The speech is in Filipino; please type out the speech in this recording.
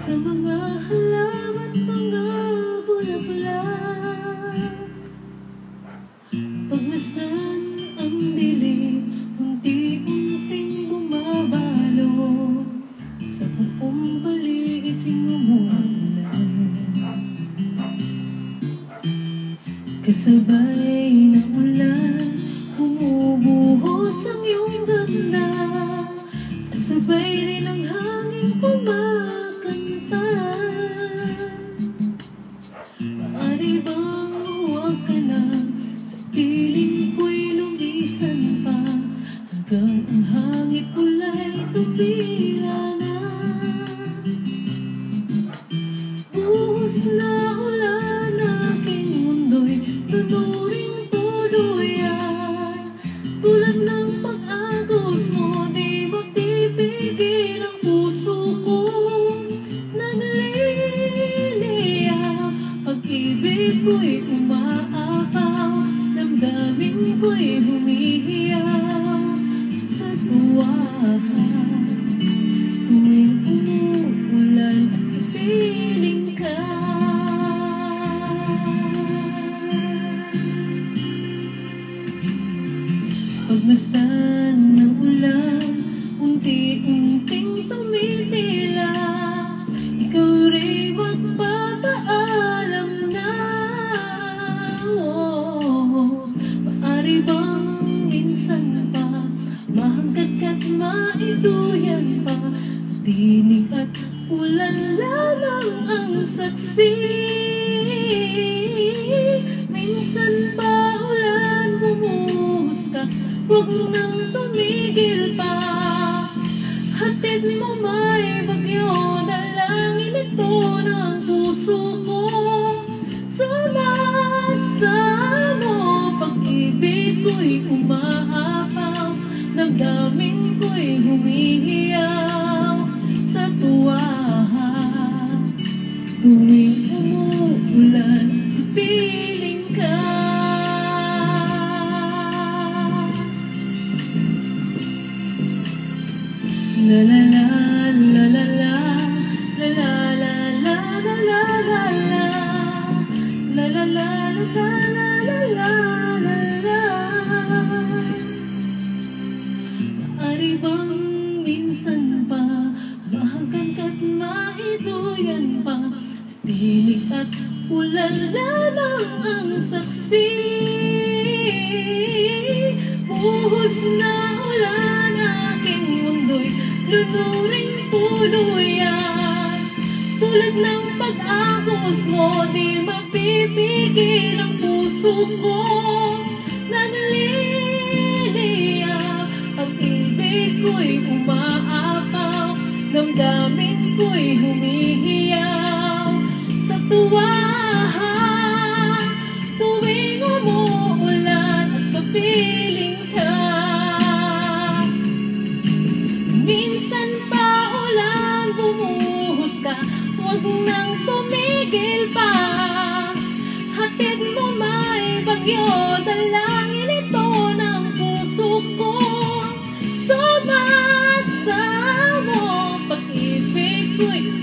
sa mga halaman, mga bulaklak. Pagmasdan ang dilim, unti-unting bumabalo sa buong paligid umuulan. Kasabay ng ulan, bumubuhos ang iyong ganda. Kasabay rin ang hangin kumakanta. Maaari bang huwag ka na, sa piling ko'y lumisan pa, hanggang ang hangit kulay tumila na. Buhos na ulan, aking mundo'y tunuring tuluyan. Tulad ng pag-agos mo, di mapipigil ang puso ko. Nagliliyap, pag-ibig ko'y umaapaw, damdamin ko'y humihiyaw sa tuwa. Tuwing umuulan at kapiling ka, pagmasdan ng ulan, unti-unting tumitila. Ikaw rin magpapaalam na. Maaari bang minsan pa, mahangkat ka't maiduyan pa, tinig at ulan lamang ang saksi. Minsan pa ulan, bumuhos ka, huwag nang tumigil pa. Hatid mo may bagyo, dalangin ito ng puso ko. Sumasamo, pag-ibig ko'y umaapaw, damdamin ko'y humihiyaw sa tuwa. Tuwing umuulan, piling ka. La la la la la la la la la la la la la la la la la la la. Maaari bang minsan pa, mahanggan ka't maiduyan pa, tinig at ulan lamang ang saksi. Buhos na ulan, aking mundo'y lunuring tuluyan. Tulad ng pag-agos mo, di mapipigil ang puso ko. Nagliliyap, pag-ibig ko'y umaapaw, damdamin ko'y humihiyaw sa tuwa. Tuwing umuulan at kapiling ka, minsan pa ulan, bumuhos ka, huwag nang tumigil pa. Hatid mo may bagyo, dalangin ito ng puso ko. Sumasamo, pag-ibig ko'y